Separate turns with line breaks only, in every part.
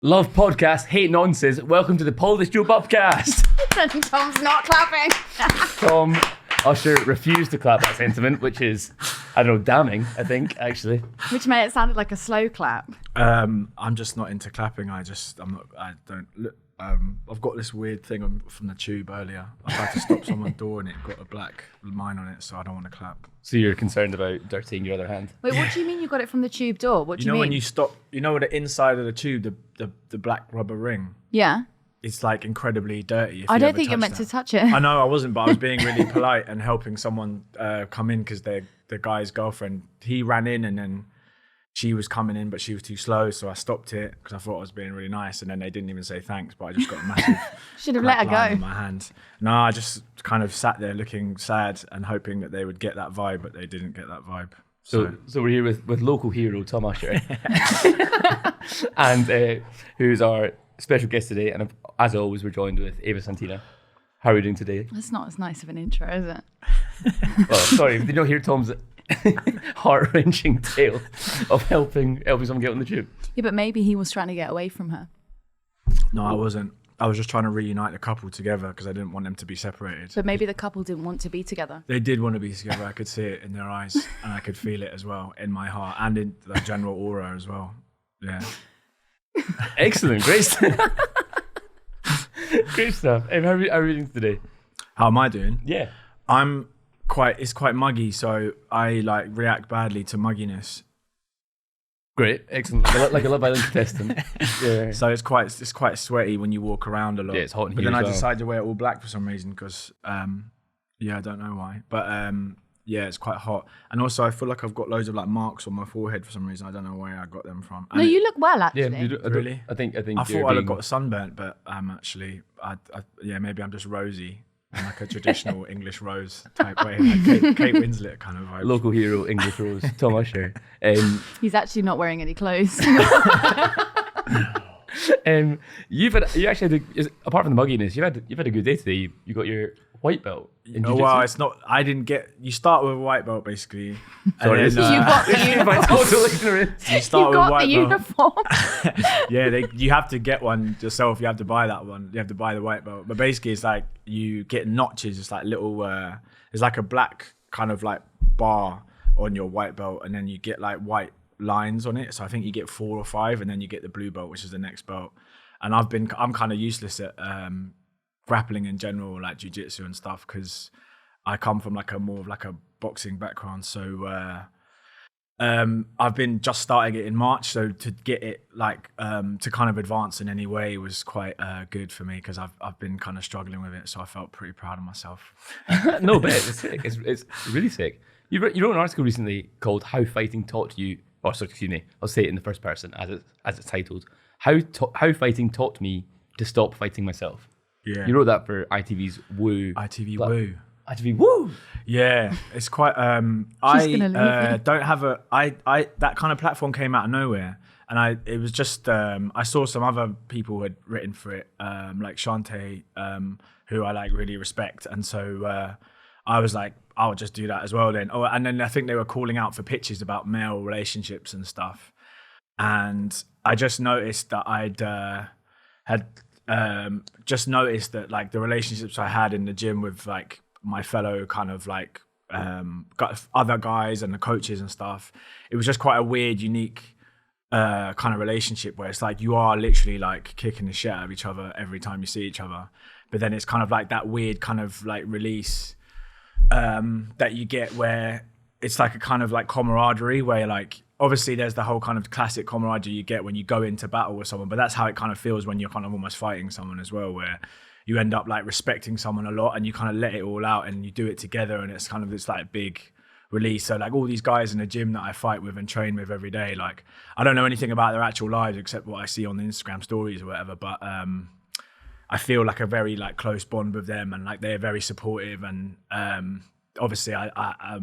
Love podcast, hate nonsense. Welcome to the PoliticsJOE Pubcast.
And Tom's not clapping.
Tom Usher refused to clap that sentiment, which is, I don't know, damning, I think, actually.
Which made it sounded like a slow clap.
I'm just not into clapping. I've got this weird thing from the tube earlier. I tried to stop someone's door and it got a black line on it, so I don't want to clap.
So you're concerned about dirtying your other hand?
Wait, what do you mean you got it from the tube door? What do you mean?
When you stop, the inside of the tube, the black rubber ring,
Yeah.
it's like incredibly dirty.
I don't think you're meant to touch it.
I know I wasn't, but I was being really polite and helping someone come in because the guy's girlfriend, he ran in and then she was coming in, but she was too slow. So I stopped it because I thought I was being really nice. And then they didn't even say thanks, but I just got a massive
Should have let her
line
go.
in my hand. No, I just kind of sat there looking sad and hoping that they would get that vibe, but they didn't get that vibe.
So we're here with local hero Tom Usher, and who's our special guest today. And as always, we're joined with Ava Santina. How are we doing today?
That's not as nice of an intro, is it?
Well, sorry, did you not hear Tom's heart-wrenching tale of helping someone get on the tube?
Yeah, but maybe he was trying to get away from her.
No, I wasn't. I was just trying to reunite the couple together because I didn't want them to be separated.
But maybe the couple didn't want to be together.
They did want to be together. I could see it in their eyes and I could feel it as well in my heart and in the general aura as well. Yeah.
Excellent, great stuff. Great stuff. How are we doing today?
How am I doing?
Yeah.
It's quite muggy, so I react badly to mugginess.
Great, excellent. Like a Love Island contestant. Yeah.
So it's quite sweaty when you walk around a lot.
Yeah, it's hot in
but
here
then
as
I
well.
decided to wear it all black for some reason because, I don't know why. But yeah, it's quite hot. And also I feel like I've got loads of marks on my forehead for some reason. I don't know where I got them from.
No, you look well, actually.
Yeah, you do,
Really?
I think
I
you're
thought I'd
being-
have got sunburnt, but actually, maybe I'm just rosy. I'm like a traditional English rose type way, like Kate Winslet kind of vibe.
local hero, English Rose, Tom Usher.
He's actually not wearing any clothes.
You actually had apart from the mugginess, you've had a good day today. You got your white belt in
Oh
jiu-jitsu.
well, it's not. I didn't get. You start with a white belt basically.
Sorry,
and
this
then,
is
You got the
this is my
uniform.
total ignorance.
you start
You
with
got
white
the
belt.
uniform.
Yeah, you have to get one yourself. You have to buy that one. You have to buy the white belt. But basically, it's like you get notches. It's like little. It's like a black kind of bar on your white belt, and then you get white lines on it. So I think you get 4 or 5, and then you get the blue belt, which is the next belt. And I'm kind of useless at grappling in general, like jiu-jitsu and stuff, because I come from more of a boxing background. So I've been just starting it in March, so to get it to kind of advance in any way was quite good for me because I've been kind of struggling with it. So I felt pretty proud of myself.
No, but it's sick. It's really sick. You wrote an article recently called "How Fighting Taught You." Or sorry, excuse me. I'll say it in the first person as it's titled. How fighting taught me to stop fighting myself.
Yeah,
You wrote that for ITV's Woo.
ITV Woo.
ITV Woo.
Yeah, it's quite.
gonna
I
leave you.
don't have a. I that kind of platform came out of nowhere, and it was just. I saw some other people who had written for it, like Shantae, who I really respect, and so I was like, I'll just do that as well then. Oh, and then I think they were calling out for pitches about male relationships and stuff, and I just noticed that had just noticed that the relationships I had in the gym with my fellow kind of other guys and the coaches and stuff, it was just quite a weird, unique kind of relationship where it's you are literally kicking the shit out of each other every time you see each other, but then it's kind of that weird kind of release that you get where it's a kind of camaraderie where obviously there's the whole kind of classic camaraderie you get when you go into battle with someone, but that's how it kind of feels when you're kind of almost fighting someone as well, where you end up respecting someone a lot and you kind of let it all out and you do it together, and it's kind of this big release. So all these guys in the gym that I fight with and train with every day, I don't know anything about their actual lives except what I see on the Instagram stories or whatever, but I feel a very close bond with them, and they're very supportive, and obviously I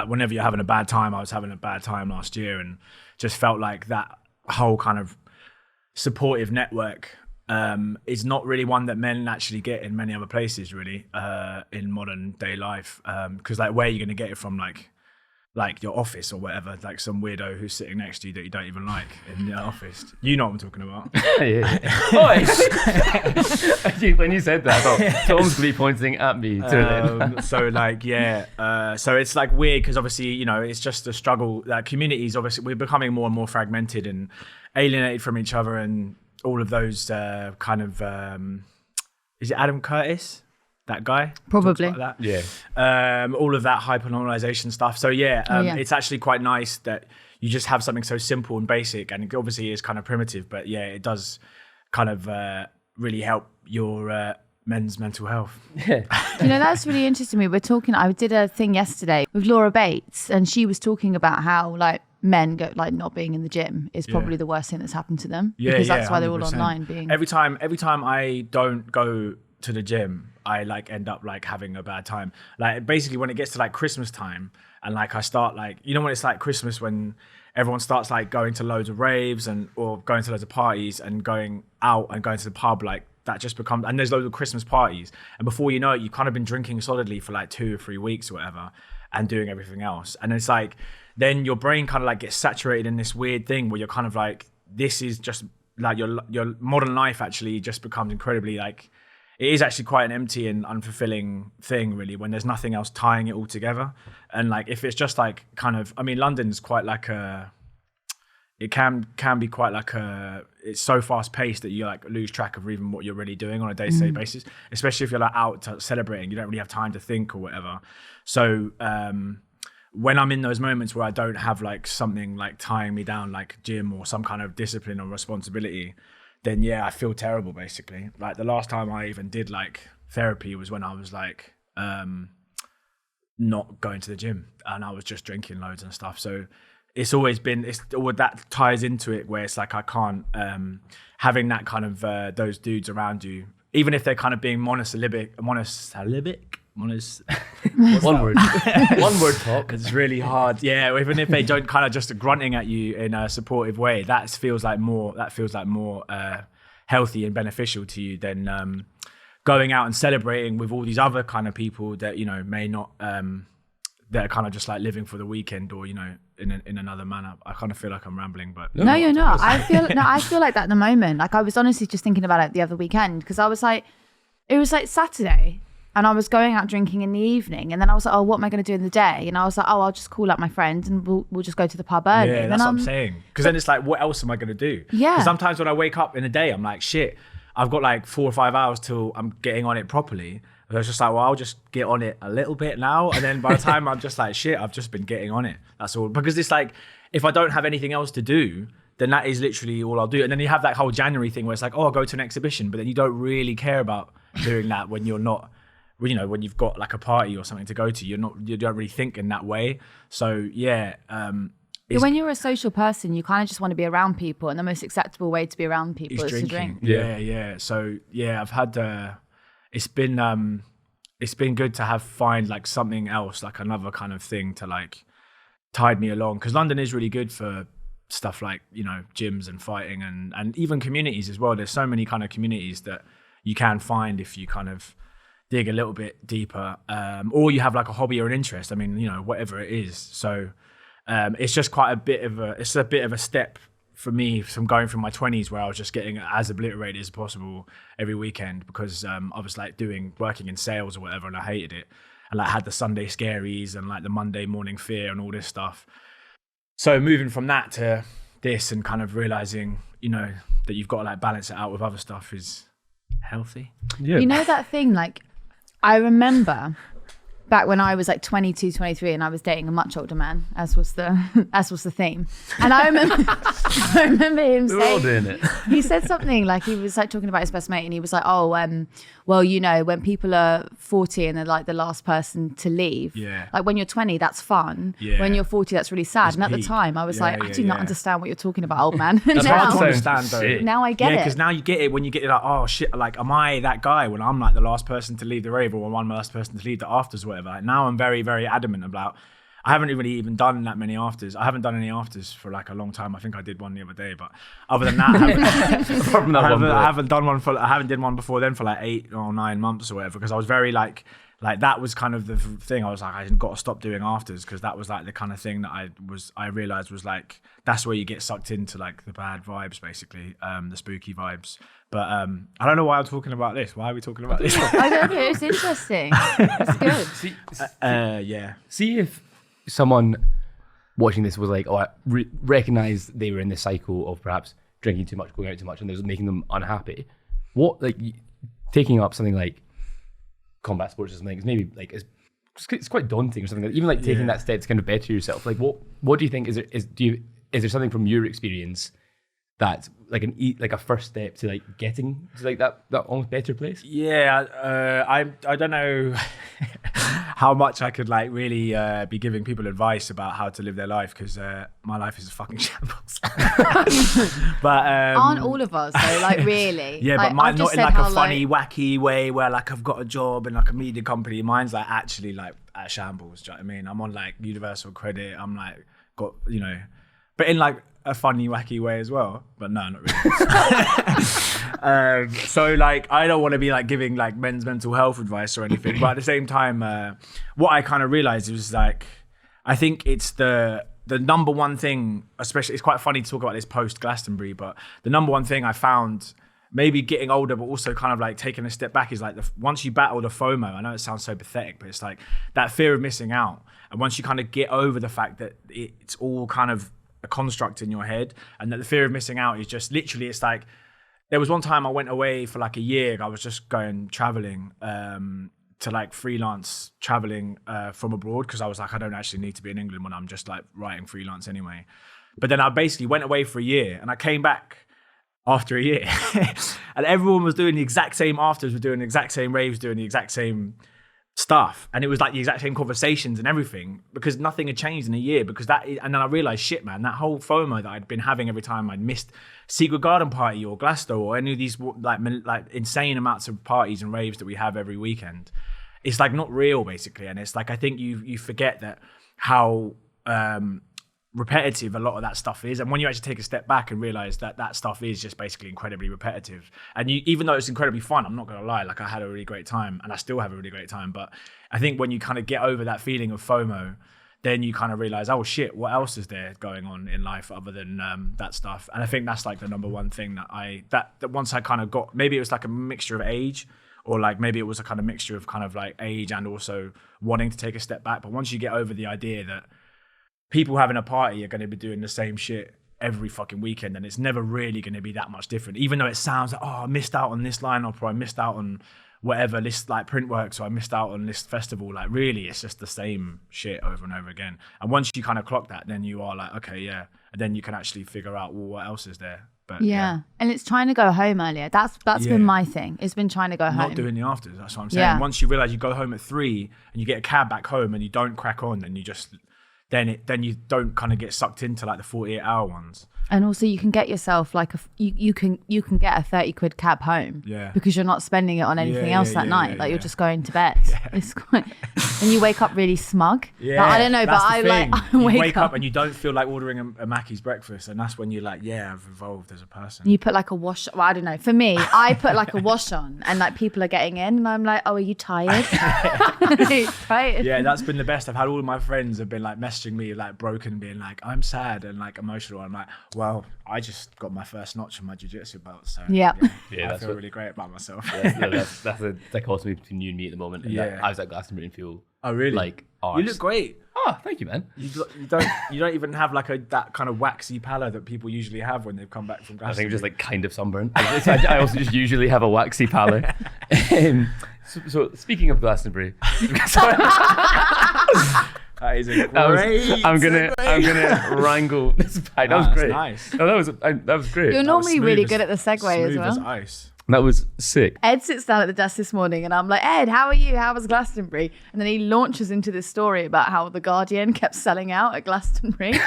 whenever you're having a bad time, I was having a bad time last year, and just felt that whole kind of supportive network is not really one that men actually get in many other places really in modern day life, because where are you going to get it from? like your office or whatever, like some weirdo who's sitting next to you that you don't even like in the office. You know what I'm talking about.
When you said that, I thought Tom's going to be pointing at me.
So like, so it's like weird because obviously, you know, it's just a struggle. Like communities, obviously, we're becoming more and more fragmented and alienated from each other, and all of those kind of, is it Adam Curtis? That guy?
Probably.
That. Yeah. All of that hyper-normalization stuff. So it's actually quite nice that you just have something so simple and basic, and it obviously is kind of primitive, but yeah, it does kind of really help your men's mental health.
You know, that's really interesting. I did a thing yesterday with Laura Bates, and she was talking about how like men go like not being in the gym is probably the worst thing that's happened to them. Because that's why they're all
100%.
online being.
Every time I don't go to the gym, I like end up like having a bad time. Like basically when it gets to like Christmas time and like I start like, you know, when it's like Christmas when everyone starts like going to loads of raves or going to loads of parties and going out and going to the pub, like that just becomes, and there's loads of Christmas parties. And before you know it, you've kind of been drinking solidly for like 2 or 3 weeks or whatever and doing everything else. And it's like, then your brain kind of like gets saturated in this weird thing where you're kind of like, this is just like your modern life actually just becomes incredibly like, it is actually quite an empty and unfulfilling thing really when there's nothing else tying it all together. And like if it's just like kind of, I mean, London's quite like it can be quite like it's so fast paced that you like lose track of even what you're really doing on a day-to-day basis, especially if you're like out celebrating, you don't really have time to think or whatever. So when I'm in those moments where I don't have like something like tying me down like gym or some kind of discipline or responsibility, then I feel terrible basically. Like the last time I even did like therapy was when I was like not going to the gym and I was just drinking loads and stuff. So it's always been, that ties into it where it's like I can't, having that kind of those dudes around you, even if they're kind of being monosyllabic. One word talk. It's really hard. Yeah, even if they don't kind of just grunting at you in a supportive way, that feels like more healthy and beneficial to you than going out and celebrating with all these other kind of people that, you know, may not that are kind of just like living for the weekend or, you know, in another manner. I kind of feel like I'm rambling, but
no, you're not. I feel like that at the moment. Like I was honestly just thinking about it the other weekend because I was like, it was like Saturday. And I was going out drinking in the evening, and then I was like, "Oh, what am I going to do in the day?" And I was like, "Oh, I'll just call up my friends, and we'll just go to the pub early."
Yeah, that's what I'm saying. Because then it's like, what else am I going to do?
Yeah.
Because sometimes when I wake up in the day, I'm like, "Shit, I've got like 4 or 5 hours till I'm getting on it properly." And it's just like, well, I'll just get on it a little bit now, and then by the time I'm just like, "Shit, I've just been getting on it." That's all. Because it's like, if I don't have anything else to do, then that is literally all I'll do. And then you have that whole January thing where it's like, "Oh, I'll go to an exhibition," but then you don't really care about doing that when you're not. You know, when you've got like a party or something to go to, you don't really think in that way. So when you're a social person, you kind of just want to be around people, and the most acceptable way to be around people is to drink. Yeah. So I've had it's been good to find like something else, like another kind of thing to like tide me along, because London is really good for stuff like, you know, gyms and fighting and even communities as well. There's so many kind of communities that you can find if you kind of dig a little bit deeper, or you have like a hobby or an interest. I mean, you know, whatever it is. So it's just quite a bit of a step for me from going through my 20s where I was just getting as obliterated as possible every weekend because I was like working in sales or whatever, and I hated it, and like had the Sunday scaries and like the Monday morning fear and all this stuff. So moving from that to this and kind of realizing, you know, that you've got to like balance it out with other stuff is healthy.
Yeah. You know that thing, like I remember back when I was like 22, 23 and I was dating a much older man, as was the theme. And I remember him saying,
we're all doing it.
He said something like, he was like talking about his best mate, and he was like, well, you know, when people are 40 and they're like the last person to leave, like when you're 20, that's fun. When you're 40, that's really sad. And at the time I was like, I do not understand what you're talking about, old man.
That's hard to understand though.
Now I get it.
Because now you get it when you get it like, oh shit, like am I that guy when I'm like the last person to leave the rave or I'm the last person to leave the afters or whatever. Like, now I'm very, very adamant about, I haven't really even done that many afters. I haven't done any afters for like a long time. I think I did one the other day, but other than that, I haven't done one I haven't did one before then for like 8 or 9 months or whatever, because I was very like like that was kind of the thing. I was like, I got to stop doing afters, because that was like the kind of thing that I realized was like, that's where you get sucked into like the bad vibes, basically, the spooky vibes. But I don't know why I'm talking about this. Why are we talking about this?
I don't know. It's interesting. It's good.
Yeah.
See if someone watching this was like, oh, I recognized they were in this cycle of perhaps drinking too much, going out too much, and it was making them unhappy. What, like, taking up something like combat sports or something is maybe like it's quite daunting or something. Even like taking that step to kind of better yourself. Like, what do you think is there something from your experience that's like a first step to like getting to like that almost better place?
Yeah, I don't know how much I could like really be giving people advice about how to live their life, because my life is a fucking shambles. But
aren't all of us though? Like, really?
Yeah,
like,
but mine not in like a funny, wacky way where like I've got a job in like a media company. Mine's like actually like at shambles. Do you know what I mean? I'm on like universal credit. I'm like got, you know, but in like a funny, wacky way as well. But no, not really. So like, I don't want to be like giving like men's mental health advice or anything. But at the same time, what I kind of realized was like, I think it's the number one thing, especially, it's quite funny to talk about this post Glastonbury, but the number one thing I found, maybe getting older, but also kind of like taking a step back, is like once you battle the FOMO, I know it sounds so pathetic, but it's like that fear of missing out. And once you kind of get over the fact that it's all kind of a construct in your head, and that the fear of missing out is just literally, it's like, there was one time I went away for like a year. I was just going traveling to like freelance traveling from abroad, because I was like, I don't actually need to be in England when I'm just like writing freelance anyway. But then I basically went away for a year, and I came back after a year and everyone was doing the exact same afters, were doing the exact same raves, doing the exact same stuff, and it was like the exact same conversations and everything, because nothing had changed in a year. Because and then I realized, shit, man, that whole FOMO that I'd been having every time I'd missed Secret Garden Party or Glasto or any of these like insane amounts of parties and raves that we have every weekend, it's like not real, basically. And it's like, I think you forget that how repetitive a lot of that stuff is, and when you actually take a step back and realize that that stuff is just basically incredibly repetitive, and even though it's incredibly fun, I'm not gonna lie, like I had a really great time and I still have a really great time, but I think when you kind of get over that feeling of FOMO, then you kind of realize, oh shit, what else is there going on in life other than that stuff? And I think that's like the number one thing that once I kind of got, maybe it was like a mixture of age, or like maybe it was a kind of mixture of kind of like age and also wanting to take a step back. But once you get over the idea that people having a party are going to be doing the same shit every fucking weekend, and it's never really going to be that much different, even though it sounds like, oh, I missed out on this lineup, or I missed out on whatever list, like Printworks, or I missed out on this festival. Like, really, it's just the same shit over and over again. And once you kind of clock that, then you are like, okay, yeah. And then you can actually figure out, well, what else is there? But
yeah. And it's trying to go home earlier. That's been my thing. It's been trying to go home.
Not doing the afters. That's what I'm saying. Yeah. Once you realize you go home at 3 and you get a cab back home and you don't crack on, and you just then you don't kind of get sucked into like the 48-hour ones.
And also you can get yourself like you can get a 30 quid cab home, because you're not spending it on anything else that night. Like you're just going to bed. It's quite, and you wake up really smug. Like, I don't know, but I wake up
and you don't feel like ordering a Mackey's breakfast, and that's when you're like, yeah, I've evolved as a person.
You put like a wash. Well, I don't know. For me, I put like a wash on, and like people are getting in, and I'm like, oh, are you tired? Tired.
Yeah, that's been the best. I've had all of my friends have been like messaging me like broken, being like, I'm sad and like emotional. I'm like, well, I just got my first notch on my jiu-jitsu belt, so I feel really great about myself.
That's a dichotomy between you and me at the moment. And I was at Glastonbury and feel like arse.
You look great.
Oh, thank you, man.
You don't even have like that kind of waxy pallor that people usually have when they've come back from Glastonbury.
I think I'm just like kind of sunburned. I also just usually have a waxy pallor. So speaking of Glastonbury,
that is a great.
I'm gonna wrangle this back. That was great.
Nice.
No, that was great.
You're normally really good at the segue as well.
Smooth as ice.
That was sick.
Ed sits down at the desk this morning and I'm like, Ed, how are you? How was Glastonbury? And then he launches into this story about how The Guardian kept selling out at Glastonbury.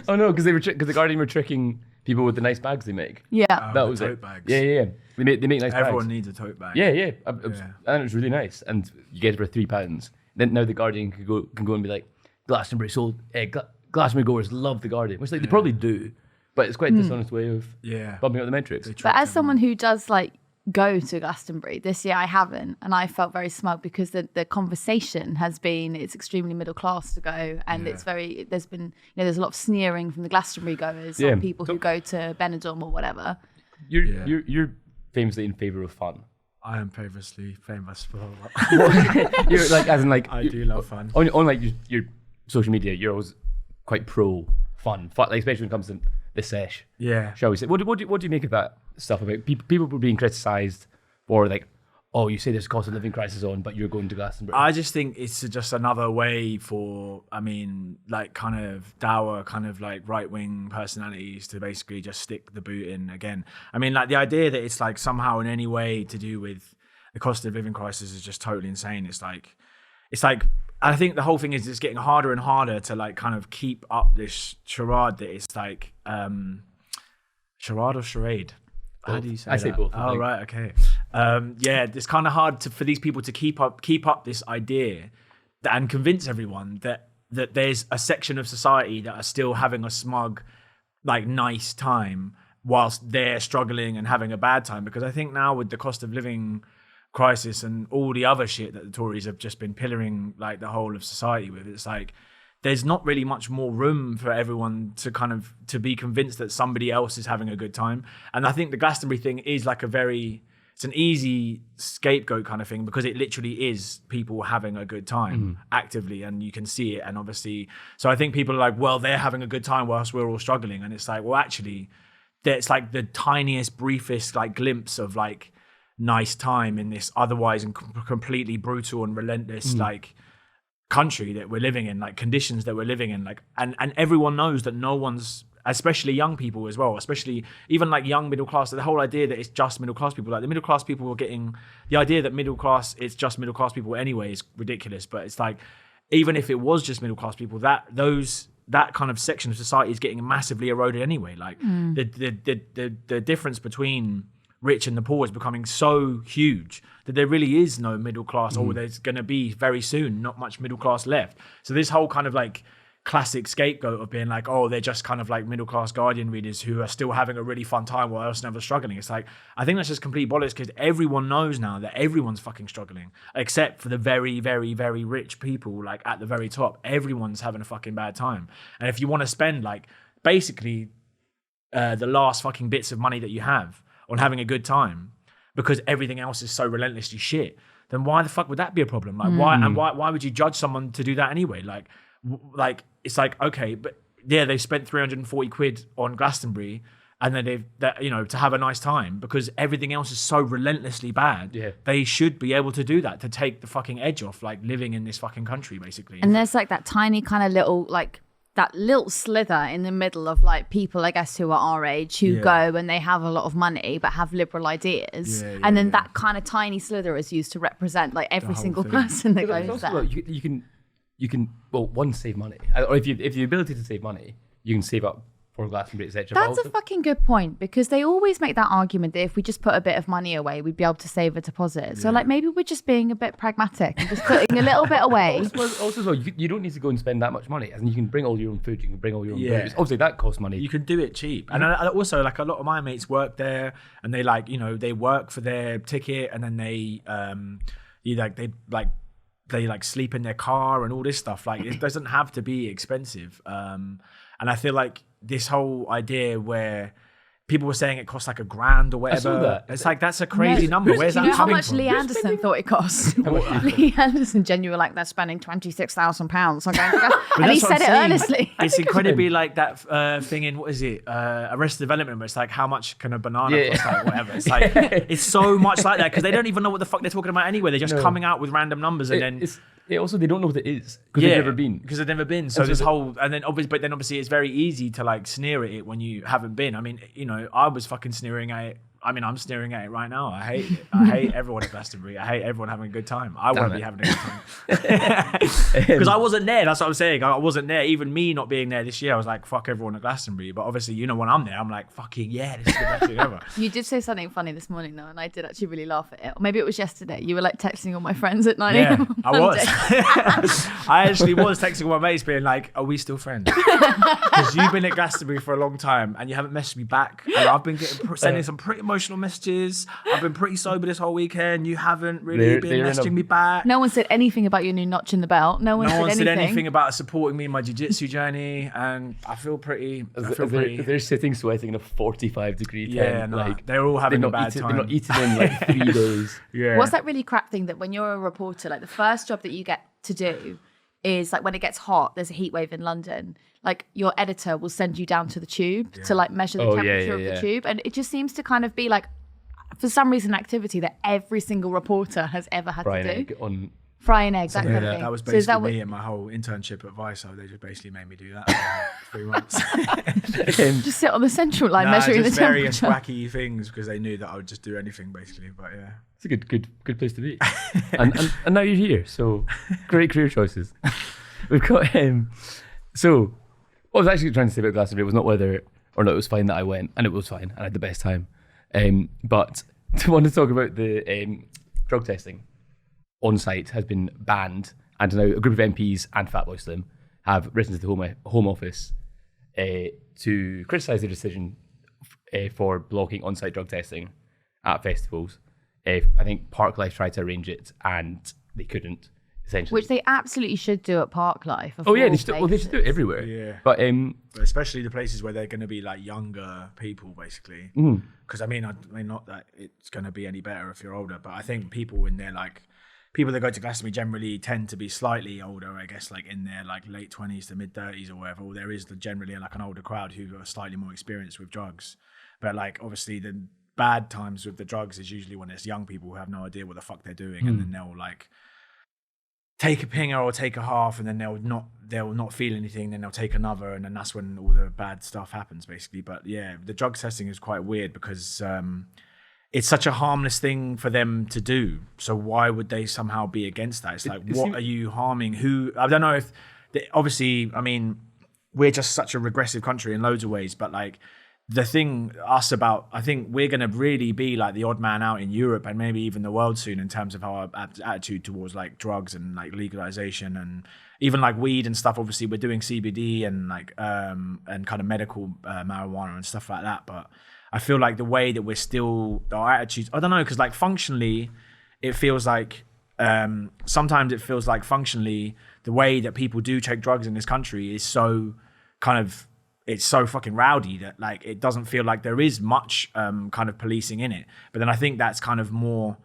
Oh no, because The Guardian were tricking people with the nice bags they make.
Yeah.
That was
tote
it.
bags.
Yeah. They make nice bags.
Everyone needs a tote bag.
Yeah. And it was really nice. And you get it for £3. Then now The Guardian can go and be like, Glastonbury sold, Glastonbury goers love The Guardian, which like they probably do. But it's quite a dishonest way of bumping up the metrics.
But as someone who does like go to Glastonbury. This year I haven't, and I felt very smug because the conversation has been it's extremely middle class to go, and there's been there's a lot of sneering from the Glastonbury goers on people who go to Benidorm or whatever.
You're famously in favour of fun.
I am famously famous for
You're like, as in like,
I do love fun.
On like your social media, you're always quite pro fun, like especially when it comes to the sesh.
Yeah.
Shall we say? What do you make of that stuff about people being criticised for like, oh, you say there's a cost of living crisis on, but you're going to Glastonbury?
I just think it's just another way for, like kind of dour, kind of like right-wing personalities to basically just stick the boot in again. I mean, like the idea that it's like somehow in any way to do with the cost of living crisis is just totally insane. It's like, I think the whole thing is it's getting harder and harder to like kind of keep up this charade that it's like, charade or charade? How do you say that? I
say both.
Oh, right, okay. It's kind of hard for these people to keep up this idea and convince everyone that there's a section of society that are still having a smug, like nice time whilst they're struggling and having a bad time. Because I think now with the cost of living crisis and all the other shit that the Tories have just been pillaring like the whole of society with, it's like there's not really much more room for everyone to be convinced that somebody else is having a good time. And I think the Glastonbury thing is like it's an easy scapegoat kind of thing because it literally is people having a good time actively, and you can see it. And obviously, so I think people are like, well, they're having a good time whilst we're all struggling. And it's like, well, actually, it's like the tiniest, briefest like glimpse of like nice time in this otherwise completely brutal and relentless like country that we're living in, like conditions that we're living in, like and everyone knows that no one's, especially young people as well, especially even like young middle class, the whole idea that it's just middle class people, like the middle class people are getting the idea that middle class it's just middle class people anyway is ridiculous. But it's like, even if it was just middle class people, that kind of section of society is getting massively eroded anyway. Like the difference between rich and the poor is becoming so huge that there really is no middle class, or there's going to be very soon not much middle class left. So this whole kind of like classic scapegoat of being like, oh, they're just kind of like middle class Guardian readers who are still having a really fun time while else never struggling. It's like, I think that's just complete bollocks because everyone knows now that everyone's fucking struggling except for the very, very, very rich people like at the very top. Everyone's having a fucking bad time. And if you want to spend like basically the last fucking bits of money that you have on having a good time because everything else is so relentlessly shit, then why the fuck would that be a problem? Like why would you judge someone to do that anyway? Like it's like, okay, but yeah, they spent 340 quid on Glastonbury and then to have a nice time because everything else is so relentlessly bad. Yeah. They should be able to do that to take the fucking edge off like living in this fucking country basically.
And there's like that tiny kind of little like that little slither in the middle of like people, I guess, who are our age, who go and they have a lot of money but have liberal ideas. And then that kind of tiny slither is used to represent like every single person that goes there.
You can one, save money. Or if you have the ability to save money, you can save up for Glastonbury, etc.
That's a fucking good point because they always make that argument that if we just put a bit of money away, we'd be able to save a deposit. So like maybe we're just being a bit pragmatic and just putting a little bit away.
Also, you don't need to go and spend that much money. And you can bring all your own food, you can bring all your own booze. Obviously, that costs money.
You can do it cheap. And also, like a lot of my mates work there, and they like they work for their ticket, and then they sleep in their car and all this stuff. Like it doesn't have to be expensive. And I feel like this whole idea where people were saying it costs like $1,000 or whatever.
I saw that.
It's like, that's a crazy number. Where's that coming from?
How much Lee Anderson thought it cost? Lee Anderson genuinely like they're spending £26,000 and he said it earnestly.
It's incredibly like that thing in, what is it? Arrested Development, where it's like, how much can a banana cost? Like, whatever. It's like, it's so much like that because they don't even know what the fuck they're talking about anyway. They're just coming out with random numbers and then...
also, they don't know what it is because they've never been.
Because they've never been. So this whole, and then obviously it's very easy to like sneer at it when you haven't been. I mean, I was fucking sneering at it. I mean, I'm sneering at it right now. I hate it. I hate everyone at Glastonbury. I hate everyone having a good time. I want to be having a good time. Because I wasn't there. That's what I'm saying. I wasn't there. Even me not being there this year, I was like, fuck everyone at Glastonbury. But obviously, when I'm there, I'm like, fucking yeah, this is the best thing ever.
You did say something funny this morning, though, and I did actually really laugh at it. Or maybe it was yesterday. You were like texting all my friends at 9 a.m.
I was. I actually was texting all my mates being like, are we still friends? Because you've been at Glastonbury for a long time and you haven't messaged me back. And I've been sending some pretty emotional messages. I've been pretty sober this whole weekend. You haven't really been messaging me back.
No one said anything about your new notch in the belt. No one said anything
about supporting me in my jiu-jitsu journey, and I feel pretty.
They're sitting sweating in a 45-degree tent.
Yeah, no, like they're all having a bad time.
They're not eating in like 3 days.
Yeah.
What's that really crap thing that when you're a reporter, like the first job that you get to do is like when it gets hot, there's a heat wave in London. Like your editor will send you down to the tube to like measure the temperature of the tube. And it just seems to kind of be like, for some reason, an activity that every single reporter has ever had to do. Frying eggs, that kind of thing.
That was basically me and my whole internship at Vice. So they just basically made me do that for 3 months.
Just sit on the central line measuring the temperature.
Various wacky things because they knew that I would just do anything basically. But yeah,
it's a good place to be. and now you're here, so great career choices. We've got so what I was actually trying to say about Glastonbury was not whether or not it was fine that I went, and it was fine, and I had the best time. But I want to talk about the drug testing on site has been banned, and now a group of MPs and Fatboy Slim have written to the Home Office to criticise the decision for blocking on-site drug testing at festivals. I think Parklife tried to arrange it and they couldn't, essentially.
Which they absolutely should do at Parklife.
They should do it everywhere.
Yeah,
but
especially the places where they're going to be like younger people, basically. Because I mean, not that it's going to be any better if you're older, but I think people in their like. People that go to Glastonbury generally tend to be slightly older, I guess, like in their like late 20s to mid 30s or whatever. Or there is generally like an older crowd who are slightly more experienced with drugs. But like obviously the bad times with the drugs is usually when it's young people who have no idea what the fuck they're doing, and then they'll like take a pinger or take a half, and then they'll not feel anything, then they'll take another, and then that's when all the bad stuff happens, basically. But yeah, the drug testing is quite weird because it's such a harmless thing for them to do. So why would they somehow be against that? It's like, what are you harming? Who? I don't know if, obviously, I mean, we're just such a regressive country in loads of ways, but like the thing I think we're going to really be like the odd man out in Europe and maybe even the world soon in terms of our attitude towards like drugs and like legalization and even like weed and stuff. Obviously we're doing CBD and like, and kind of medical marijuana and stuff like that. But I feel like the way that we're still, our attitudes, I don't know, because like functionally, it feels like, sometimes it feels like functionally, the way that people do take drugs in this country is so kind of, it's so fucking rowdy that like, it doesn't feel like there is much kind of policing in it. But then I think that's kind of more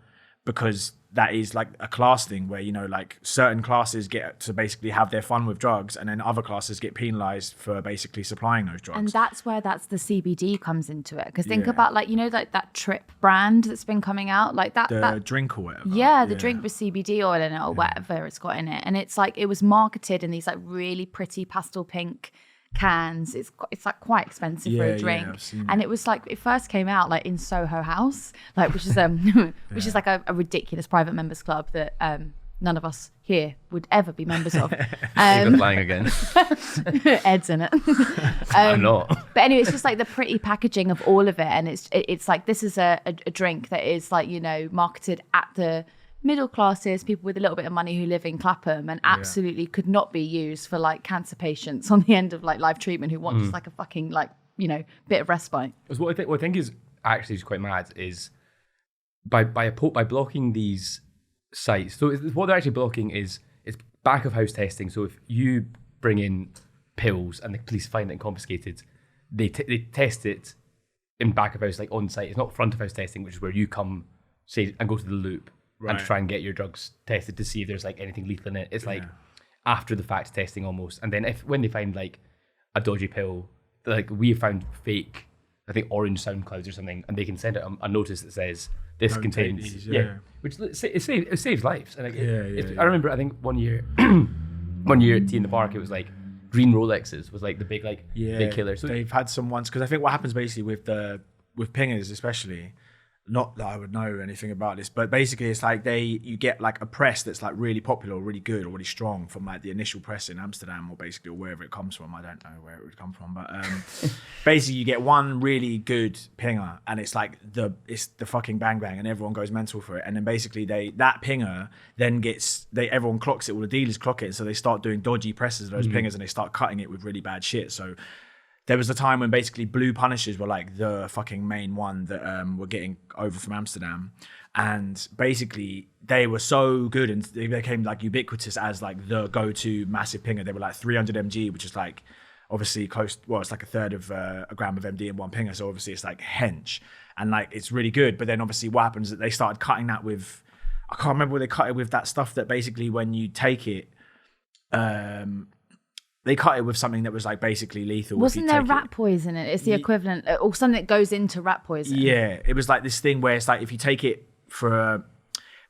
because that is like a class thing where, you know, like certain classes get to basically have their fun with drugs and then other classes get penalized for basically supplying those drugs.
And that's where the CBD comes into it. Because think about like, you know, like that Trip brand that's been coming out, like that
drink or whatever.
Yeah, the drink with CBD oil in it or whatever it's got in it. And it's like, it was marketed in these like really pretty pastel pink cans. It's like quite expensive for a drink, and it was like it first came out like in Soho House, like which is which is like a ridiculous private members club that none of us here would ever be members of.
Lying again.
Ed's in it.
I'm not.
But anyway, it's just like the pretty packaging of all of it, and it's like this is a drink that is like, you know, marketed at the middle classes, people with a little bit of money who live in Clapham, and absolutely could not be used for like cancer patients on the end of like live treatment who want just like a fucking like, you know, bit of respite.
What I think is actually quite mad is by blocking these sites. So what they're actually blocking is back of house testing. So if you bring in pills and the police find it and confiscated, they test it in back of house, like on site. It's not front of house testing, which is where you come say and go to the loop. Right. And try and get your drugs tested to see if there's like anything lethal in it. It's like after the fact testing almost. And then when they find like a dodgy pill, like we have found fake, I think orange SoundClouds or something, and they can send out a notice that says this contains, which it saves lives. And like, I remember, I think one year at Tea in the Park, it was like green Rolexes was like the big big killer. So
they've had some ones because I think what happens basically with pingers especially. Not that I would know anything about this, but basically it's like you get like a press that's like really popular or really good or really strong from like the initial press in Amsterdam or wherever it comes from. I don't know where it would come from, but basically you get one really good pinger and it's like it's the fucking bang bang and everyone goes mental for it. And then basically that pinger then everyone clocks it, all the dealers clock it, so they start doing dodgy presses of those pingers and they start cutting it with really bad shit. So there was a time when basically blue punishes were like the fucking main one that were getting over from Amsterdam. And basically they were so good and they became like ubiquitous as like the go-to massive pinger. They were like 300 mg, which is like obviously close, well, it's like a third of a gram of MD in one pinger. So obviously it's like hench and like, it's really good. But then obviously what happens is that they started cutting that with, I can't remember where they cut it with, that stuff that basically when you take it, they cut it with something that was like basically lethal.
Wasn't there rat poison in it? It's the equivalent, or something that goes into rat poison.
Yeah, it was like this thing where it's like if you take it for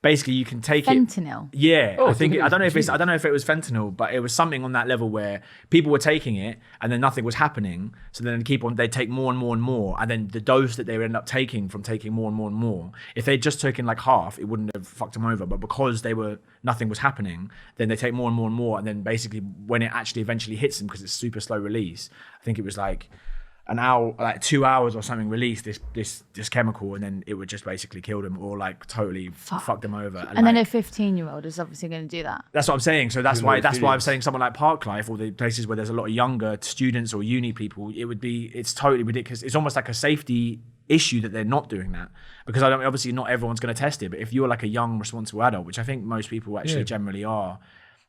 basically you can take
fentanyl.
it. Yeah, I don't know if it was fentanyl, but it was something on that level where people were taking it and then nothing was happening. So then they take more and more and more, and then the dose that they would end up taking from taking more and more and more. If they'd just taken like half, it wouldn't have fucked them over. But because nothing was happening, then they take more and more and more, and then basically when it actually eventually hits them, because it's super slow release, I think it was like an hour, like 2 hours or something, release this chemical, and then it would just basically kill them or like totally fuck them over.
And then a 15-year-old is obviously going to do that.
That's what I'm saying. So that's why I'm saying someone like Parklife or the places where there's a lot of younger students or uni people, it's totally ridiculous. It's almost like a safety issue that they're not doing that, because obviously not everyone's going to test it, but if you're like a young responsible adult, which I think most people actually generally are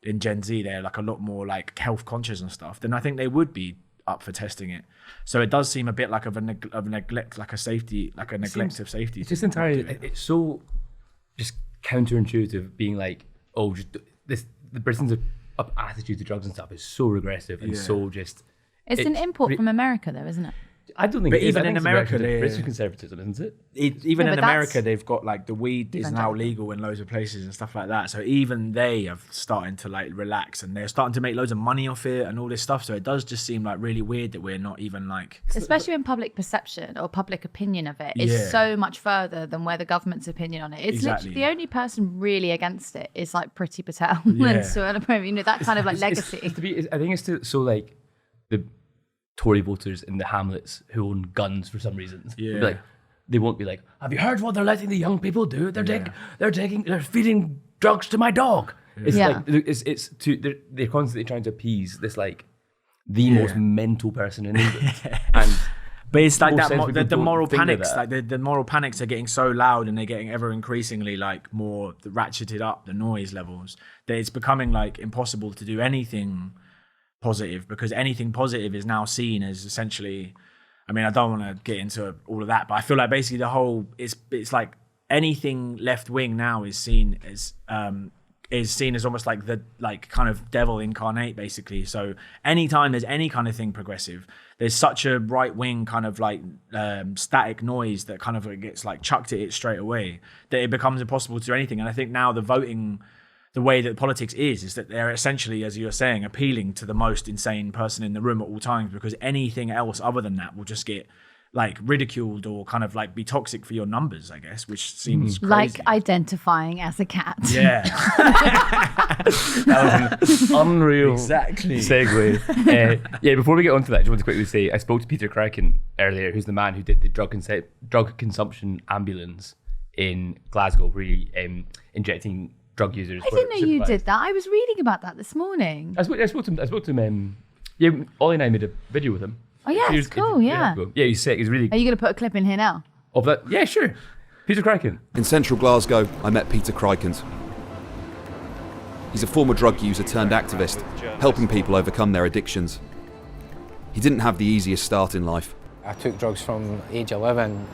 in Gen Z, they're like a lot more like health conscious and stuff, then I think they would be up for testing it. So it does seem a bit like of a neglect, like a safety, like a neglect of safety.
It's just entirely, it's so just counterintuitive, being like, oh, just the Britain's attitude to drugs and stuff is so regressive and so just.
It's an import from America, though, isn't it?
I don't think.
But
it is.
even in America,
British conservatism, isn't it?
Even in America, they've got like the weed is now legal in loads of places and stuff like that. So even they have starting to like relax, and they're starting to make loads of money off it and all this stuff. So it does just seem like really weird that we're not even like,
especially when public perception or public opinion of it is so much further than where the government's opinion on it. It's literally the only person really against it is like Priti Patel and Suella Prem, you know, that kind of like legacy.
I think it's so like the Tory voters in the hamlets who own guns for some reasons. Yeah. Like, they won't be like, have you heard what they're letting the young people do? They're feeding drugs to my dog. Yeah. It's like they're constantly trying to appease this like the most mental person in England.
But it's like that the moral panics, like the moral panics are getting so loud, and they're getting ever increasingly like more ratcheted up, the noise levels, that it's becoming like impossible to do anything positive, because anything positive is now seen as essentially, I mean, I don't want to get into all of that, but I feel like basically the whole, it's like anything left wing now is seen as almost like the like kind of devil incarnate, basically. So anytime there's any kind of thing progressive, there's such a right wing kind of like static noise that kind of gets like chucked at it straight away, that it becomes impossible to do anything. And I think now the way that politics is that they're essentially, as you're saying, appealing to the most insane person in the room at all times, because anything else other than that will just get like ridiculed or kind of like be toxic for your numbers, I guess, which seems crazy.
Like identifying as a cat.
Yeah.
That was an unreal segue. Before we get on to that, I just want to quickly say I spoke to Peter Crichton earlier, who's the man who did the drug consumption ambulance in Glasgow, really injecting drug users.
I didn't know you did that. I was reading about that this morning.
I spoke to him. Ollie and I made a video with him.
Oh yeah, it's cool. Yeah,
he's sick. He's really.
Are you going to put a clip in here now?
Of that? Yeah, sure. Peter Crichton.
In central Glasgow, I met Peter Crichton. He's a former drug user turned activist, helping people overcome their addictions. He didn't have the easiest start in life.
I took drugs from age 11.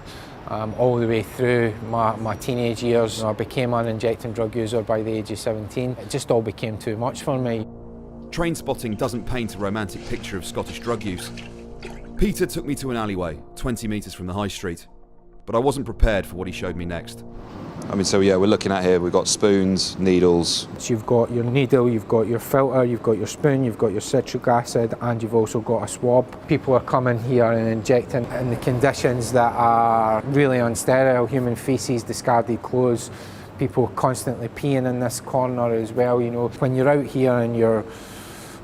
All the way through my teenage years. I became an injecting drug user by the age of 17. It just all became too much for me.
Train spotting doesn't paint a romantic picture of Scottish drug use. Peter took me to an alleyway, 20 metres from the high street, but I wasn't prepared for what he showed me next.
I mean, so yeah, we're looking at here, we've got spoons, needles.
So you've got your needle, you've got your filter, you've got your spoon, you've got your citric acid, and you've also got a swab. People are coming here and injecting in the conditions that are really unsterile, human faeces, discarded clothes, people constantly peeing in this corner as well, you know. When you're out here and you're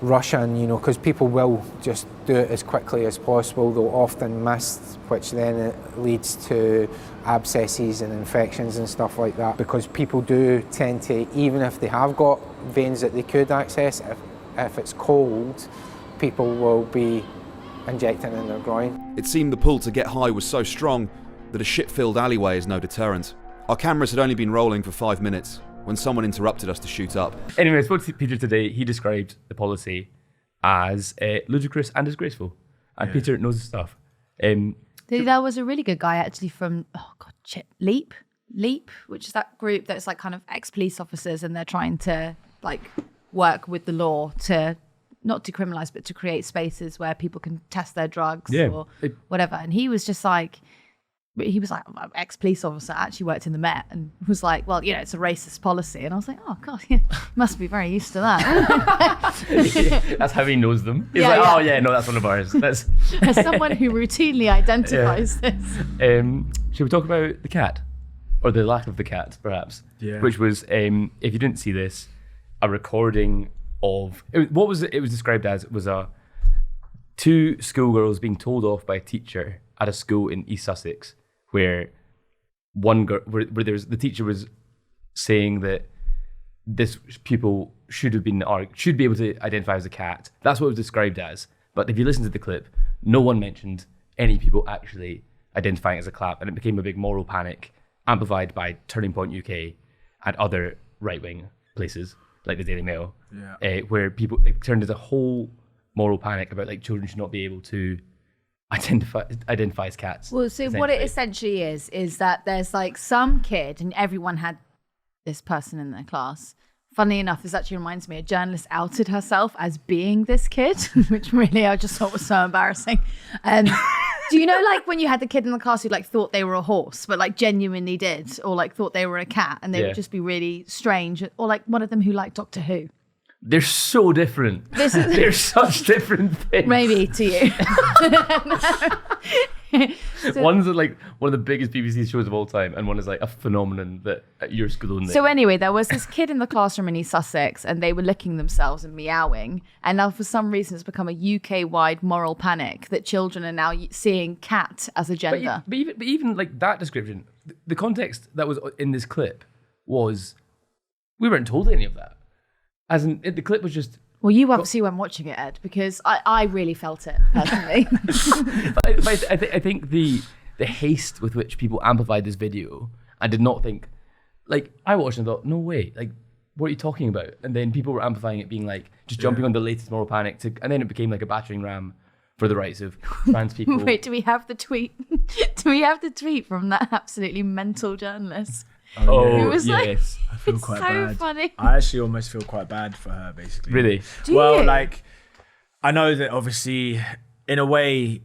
rushing, you know, because people will just do it as quickly as possible, they'll often miss, which then it leads to abscesses and infections and stuff like that, because people do tend to, even if they have got veins that they could access, if it's cold, people will be injecting in their groin.
It seemed the pull to get high was so strong that a shit-filled alleyway is no deterrent. Our cameras had only been rolling for 5 minutes when someone interrupted us to shoot up.
Anyway, I spoke to Peter today. He described the policy as ludicrous and disgraceful. And Peter knows his stuff.
There was a really good guy actually from, Leap, which is that group that's like kind of ex-police officers, and they're trying to like work with the law to not decriminalize, but to create spaces where people can test their drugs or whatever. And he was just like, ex-police officer, actually worked in the Met, and was like, well, it's a racist policy. And I was like, oh God, must be very used to that.
That's how he knows them. He's oh yeah, no, that's one of ours. That's
as someone who routinely identifies this.
Should we talk about the cat? Or the lack of the cat, perhaps?
Yeah.
Which was, if you didn't see this, a recording of, it was described as, was two schoolgirls being told off by a teacher at a school in East Sussex, where one girl, where the teacher was saying that this pupil should be able to identify as a cat. That's what it was described as. But if you listen to the clip, no one mentioned any people actually identifying as a cat, and it became a big moral panic, amplified by Turning Point UK and other right-wing places like the Daily Mail, where it turned into a whole moral panic about like children should not be able to identify as cats.
Well, so what it essentially is that there's like some kid, and everyone had this person in their class. Funnily enough, this actually reminds me, a journalist outed herself as being this kid, which really I just thought was so embarrassing. Do you know, like when you had the kid in the class who like thought they were a horse, but like genuinely did, or like thought they were a cat, and they would just be really strange, or like one of them who liked Doctor Who?
They're so different. They're such different things.
Maybe to you.
One's like one of the biggest BBC shows of all time, and one is like a phenomenon that at your school only.
So anyway, there was this kid in the classroom in East Sussex, and they were licking themselves and meowing. And now for some reason it's become a UK-wide moral panic that children are now seeing cat as a gender.
But even like that description, the context that was in this clip was, we weren't told any of that. As in, the clip was just...
Well, you obviously weren't watching it, Ed, because I really felt it, personally.
I think the haste with which people amplified this video, I did not think... Like, I watched and thought, no way, like, what are you talking about? And then people were amplifying it, being like, just jumping on the latest moral panic, and then it became like a battering ram for the rights of trans people.
Wait, do we have the tweet? Do we have the tweet from that absolutely mental journalist?
Oh,
it was
yes.
I feel
it's
quite
so
bad.
funny.
I actually almost feel quite bad for her, basically.
Really?
Do you?
Like, I know that obviously, in a way,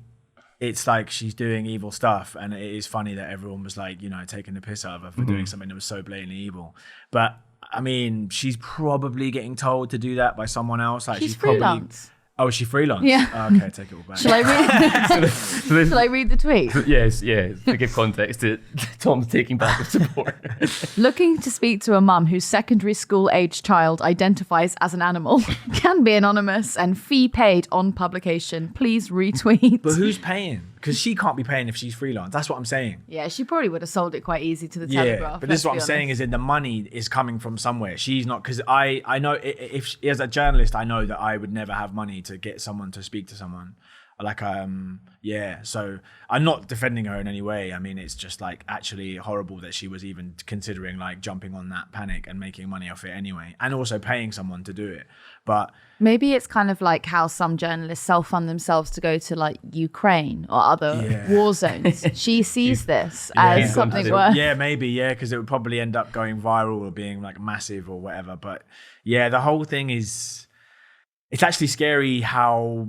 it's like she's doing evil stuff, and it is funny that everyone was like, taking the piss out of her for doing something that was so blatantly evil. But I mean, she's probably getting told to do that by someone else. Like,
she's
probably
freelance.
Oh, is she freelance?
Yeah.
Oh, okay, take it all back.
Shall I read the tweet?
Yes, to give context to Tom's taking back of support.
Looking to speak to a mum whose secondary school age child identifies as an animal. Can be anonymous and fee paid on publication. Please retweet.
But who's paying? Because she can't be paying if she's freelance. That's what I'm saying.
Yeah, she probably would have sold it quite easy to the
Yeah,
Telegraph.
but this is what I'm saying is that the money is coming from somewhere. She's not, because I know if as a journalist, I know that I would never have money to get someone to speak to someone. Like, so I'm not defending her in any way. I mean, it's just like actually horrible that she was even considering like jumping on that panic and making money off it anyway, and also paying someone to do it. But
maybe it's kind of like how some journalists self-fund themselves to go to like Ukraine or other war zones. She sees this as something worth.
Yeah, maybe, because it would probably end up going viral or being like massive or whatever. But yeah, the whole thing is, it's actually scary how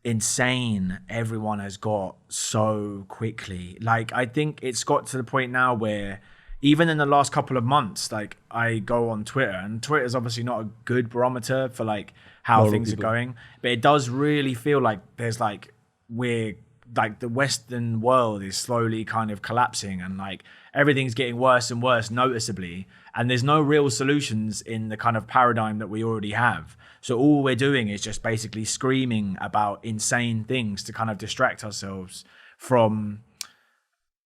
insane everyone has got so quickly. Like, I think it's got to the point now where even in the last couple of months, like, I go on Twitter, and Twitter is obviously not a good barometer for like how things are going, but it does really feel like there's like, we're like, the Western world is slowly kind of collapsing, and like everything's getting worse and worse noticeably, and there's no real solutions in the kind of paradigm that we already have. So all we're doing is just basically screaming about insane things to kind of distract ourselves from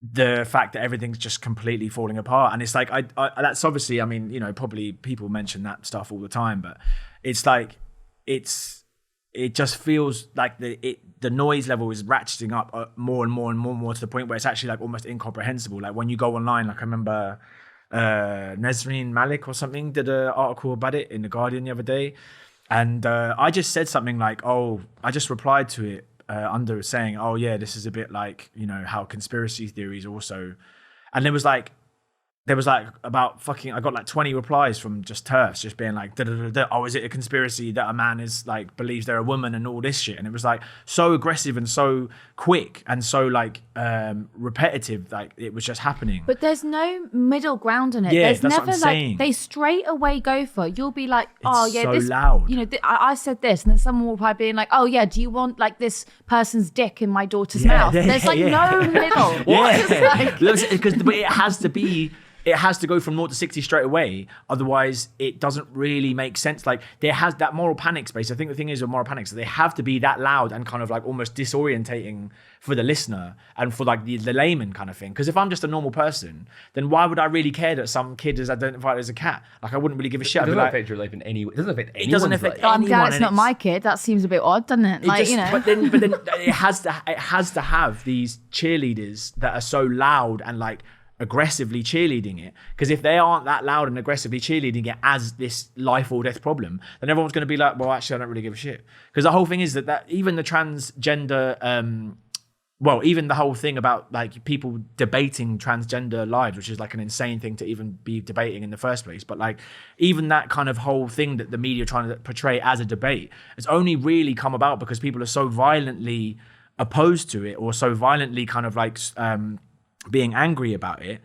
the fact that everything's just completely falling apart. And it's like, I that's obviously, I mean, probably people mention that stuff all the time, but it's like, it's it just feels like the noise level is ratcheting up more and more and more and more to the point where it's actually like almost incomprehensible. Like when you go online, like I remember Nesreen Malik or something did an article about it in The Guardian the other day. And I just said something like, I just replied to it under saying, oh yeah, this is a bit like, you know, how conspiracy theories also. And there was like about I got like 20 replies from just TERFs just being like, oh, is it a conspiracy that a man is like, believes they're a woman and all this shit? And it was like so aggressive and so quick and so like repetitive, like it was just happening.
But there's no middle ground in it.
Yeah,
there's
that's
never
what I'm saying.
They straight away go for it. You'll be like, oh
It's
yeah,
so
this
loud.
You know, I said this, and then someone will probably be like, oh yeah, do you want like this person's dick in my daughter's mouth? There's like no middle.
Because it has to go from 0 to 60 straight away. Otherwise, it doesn't really make sense. Like there has that moral panic space. I think the thing is with moral panics, they have to be that loud and kind of like almost disorientating for the listener and for like the layman kind of thing. Because if I'm just a normal person, then why would I really care that some kid is identified as a cat? Like I wouldn't really give a shit.
It doesn't affect your life in any way. It doesn't affect anyone's life.
I'm glad it's not my kid. That seems a bit odd, doesn't it? Like, you know.
But then it has to have these cheerleaders that are so loud and like aggressively cheerleading it, because if they aren't that loud and aggressively cheerleading it as this life or death problem, then everyone's going to be like, well, actually, I don't really give a shit. Because the whole thing is that even the transgender, even the whole thing about like people debating transgender lives, which is like an insane thing to even be debating in the first place. But like even that kind of whole thing that the media are trying to portray as a debate has only really come about because people are so violently opposed to it or so violently kind of like being angry about it,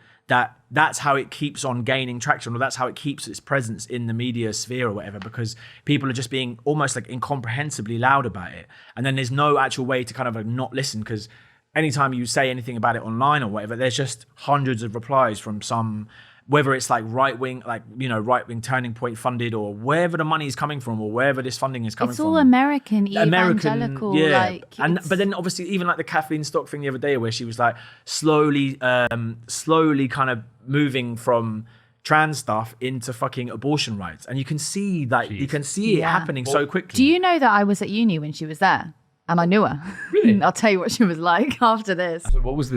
that's how it keeps on gaining traction, or that's how it keeps its presence in the media sphere or whatever, because people are just being almost like incomprehensibly loud about it. And then there's no actual way to kind of like not listen, because anytime you say anything about it online or whatever, there's just hundreds of replies from some, whether it's like right-wing, like, you know, right-wing Turning Point funded, or wherever the money is coming from, or wherever this funding is coming from.
It's all American, evangelical.
Yeah.
Like,
but then obviously even like the Kathleen Stock thing the other day, where she was like slowly kind of moving from trans stuff into fucking abortion rights. And you can see that, you can see it happening so quickly.
Do you know that I was at uni when she was there? And I knew her.
Really?
I'll tell you what she was like after this.
So what was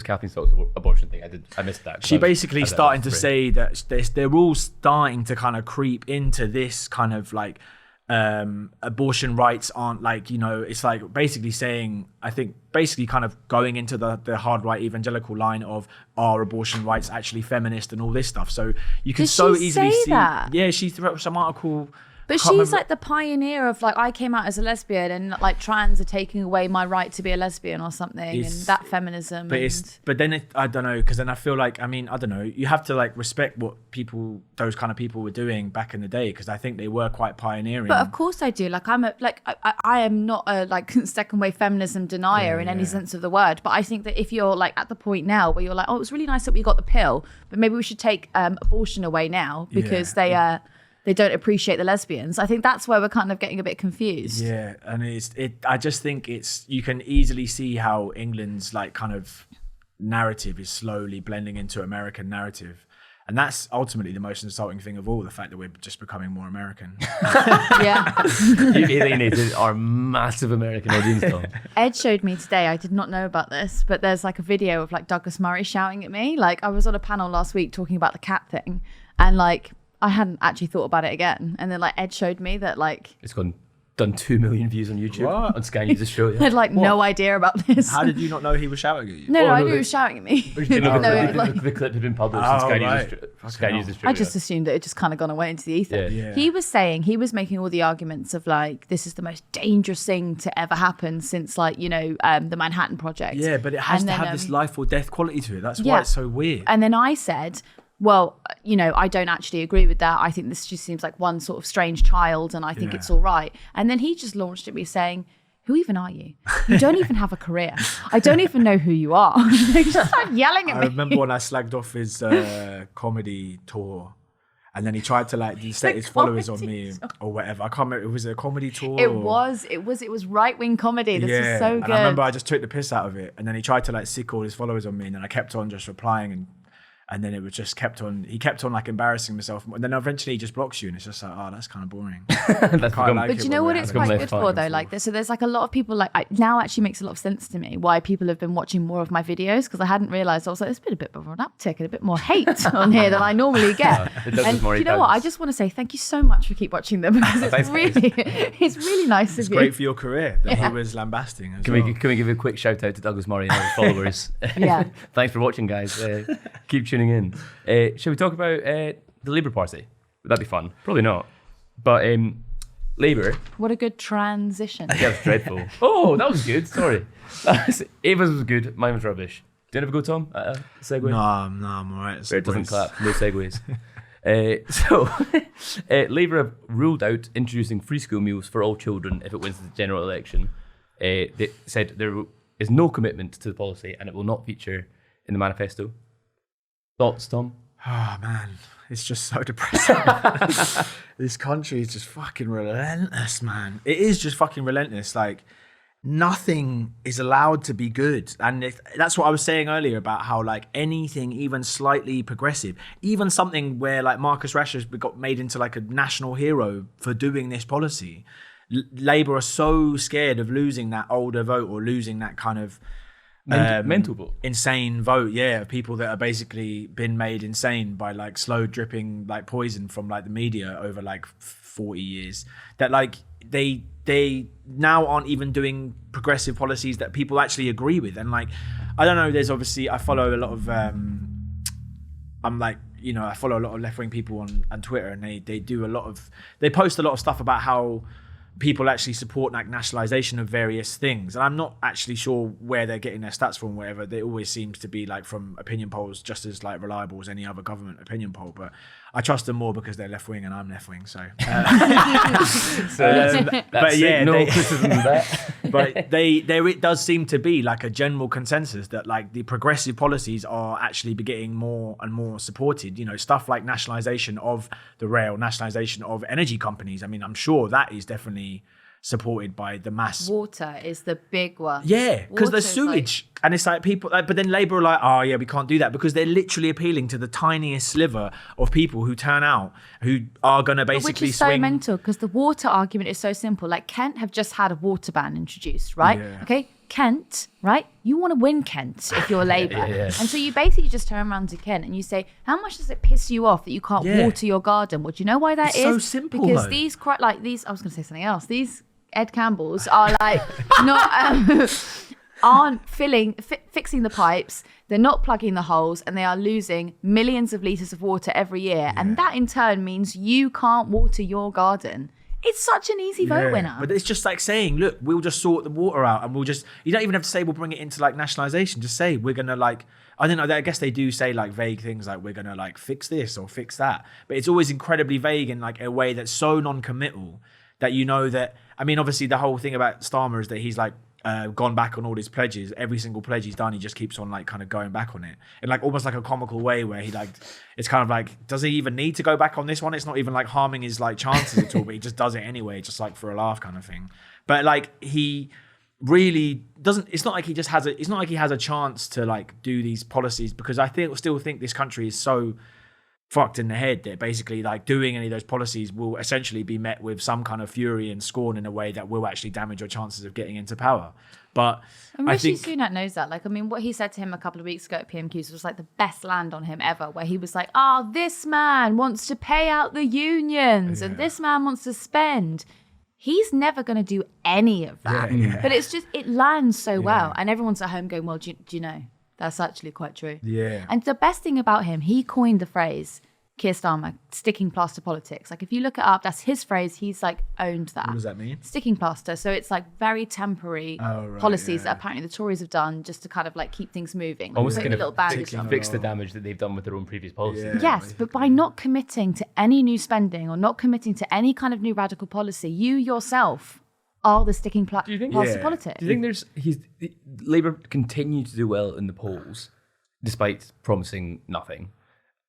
Kathleen Stock's abortion thing? I missed that.
She basically starting to say that they're all starting to kind of creep into this kind of like abortion rights aren't like, you know, it's like basically saying, I think basically kind of going into the hard right evangelical line of, are abortion rights actually feminist and all this stuff. So you can easily see
that?
Yeah, she threw up some article.
But she's like the pioneer of like, I came out as a lesbian and like trans are taking away my right to be a lesbian or something, and that feminism.
But then I don't know, because then I feel like, I mean, I don't know, you have to like respect what those kind of people were doing back in the day, because I think they were quite pioneering.
But of course I do. Like I am not a like second wave feminism denier in any sense of the word. But I think that if you're like at the point now where you're like, oh, it was really nice that we got the pill, but maybe we should take abortion away now because they don't appreciate the lesbians. I think that's where we're kind of getting a bit confused.
Yeah, and I just think you can easily see how England's like kind of narrative is slowly blending into American narrative. And that's ultimately the most insulting thing of all, the fact that we're just becoming more American.
Yeah.
You've alienated our massive American audience, Tom.
Ed showed me today, I did not know about this, but there's like a video of like Douglas Murray shouting at me. Like I was on a panel last week talking about the cat thing, and like I hadn't actually thought about it again. And then like Ed showed me that like
it's done 2 million views on YouTube.
What?
On Sky News Australia.
I had like no idea about this.
How did you not know he was shouting at you?
No, I knew he was shouting at me.
The clip had been published on Sky News Australia.
I just assumed that it just kind of gone away into the ether.
Yeah.
He was saying, he was making all the arguments of like, this is the most dangerous thing to ever happen since like, you know, the Manhattan Project.
Yeah, but it has to have this life or death quality to it. That's why it's so weird.
And then I said, well, you know, I don't actually agree with that. I think this just seems like one sort of strange child, and I think it's all right. And then he just launched at me saying, who even are you? You don't even have a career. I don't even know who you are. He just started yelling at me.
I remember when I slagged off his comedy tour, and then he tried to like set his followers on me or whatever. I can't remember. It was a comedy tour.
It was right-wing comedy. This is so good.
And I remember I just took the piss out of it, and then he tried to like sick all his followers on me, and then I kept on just replying And then it was just he kept on like embarrassing himself. And then eventually he just blocks you and it's just like, oh, that's kind of boring.
But you know what it's quite good for though? Like so there's like a lot of people now actually makes a lot of sense to me why people have been watching more of my videos, because I hadn't realised. I was like, there's been a bit of an uptick and a bit more hate on here than I normally get. And you know what? I just want to say thank you so much for keep watching them, because it's really nice of you.
It's great for your career that he was lambasting as well.
Can we give a quick shout out to Douglas Murray and all his followers?
Yeah.
Thanks for watching, guys. Keep tuning in. Shall we talk about the Labour Party? Would that be fun? Probably not. But Labour.
What a good transition.
Yeah, it was dreadful. Oh, that was good. Sorry. Ava's was good. Mine was rubbish. Do you ever go, Tom? Segue?
No, I'm all right.
It doesn't clap. No segues. Labour have ruled out introducing free school meals for all children if it wins the general election. They said there is no commitment to the policy and it will not feature in the manifesto. Thoughts, Tom?
Oh man, it's just so depressing. This country is just fucking relentless, man. It is just fucking relentless. Like nothing is allowed to be good. And that's what I was saying earlier about how like anything even slightly progressive, even something where like Marcus Rashford got made into like a national hero for doing this policy. Labour are so scared of losing that older vote or losing that kind of
mental vote,
insane vote, people that are basically been made insane by like slow dripping like poison from like the media over like 40 years, that like they now aren't even doing progressive policies that people actually agree with. And like I don't know, there's obviously I follow a lot of I follow a lot of left-wing people on Twitter, and they post a lot of stuff about how people actually support like nationalisation of various things, and I'm not actually sure where they're getting their stats from. Whatever, it always seems to be like from opinion polls, just as like reliable as any other government opinion poll. But I trust them more because they're left wing and I'm left wing. So, but yeah,
no criticism of that.
But it does seem to be like a general consensus that like the progressive policies are actually getting more and more supported. You know, stuff like nationalisation of the rail, nationalisation of energy companies. I mean, I'm sure that is definitely supported by the mass.
Water is the big one.
Yeah, because there's sewage. And it's like people, but then Labour are like, oh yeah, we can't do that, because they're literally appealing to the tiniest sliver of people who turn out, who are going to basically
which is
swing.
so mental, because the water argument is so simple. Like Kent have just had a water ban introduced, right?
Yeah.
Okay, Kent, right? You want to win Kent if you're Labour.
Yeah.
And so you basically just turn around to Kent and you say, how much does it piss you off that you can't water your garden? Well, do you know why that
It's
is?
so simple,
because
though.
these, I was going to say something else. These Ed Campbells are like not aren't fixing the pipes, they're not plugging the holes, and they are losing millions of litres of water every year. And that in turn means you can't water your garden. It's such an easy vote winner.
But it's just like saying, look, we'll just sort the water out, and you don't even have to say we'll bring it into like nationalisation. Just say we're going to like, I don't know, I guess they do say like vague things like we're going to like fix this or fix that. But it's always incredibly vague in like a way that's so non-committal that you know that, I mean, obviously the whole thing about Starmer is that he's like gone back on all his pledges. Every single pledge he's done, he just keeps on like kind of going back on it in like almost like a comical way where he like, it's kind of like, does he even need to go back on this one? It's not even like harming his like chances at all, but he just does it anyway, just like for a laugh kind of thing. But like he really doesn't, it's not like he has a chance to like do these policies, because I still think this country is so fucked in the head that basically like doing any of those policies will essentially be met with some kind of fury and scorn in a way that will actually damage your chances of getting into power. But
and
I think
Rishi Sunak knows that. Like, I mean, what he said to him a couple of weeks ago at PMQs was like the best land on him ever, where he was like, oh, this man wants to pay out the unions and this man wants to spend. He's never going to do any of that. But it's just, it lands so well. And everyone's at home going, well, do you know? That's actually quite true.
Yeah.
And the best thing about him, he coined the phrase, Keir Starmer, sticking plaster politics. Like if you look it up, that's his phrase. He's like owned that.
What does that mean?
Sticking plaster. So it's like very temporary policies that apparently the Tories have done just to kind of like keep things moving. Like
Almost
putting
kind
a little bandage
of
on.
fix the damage that they've done with their own previous policies.
Yeah.
Yes, but by not committing to any new spending or not committing to any kind of new radical policy, you yourself are the sticking plaster politics.
Do you think Labour continue to do well in the polls despite promising nothing?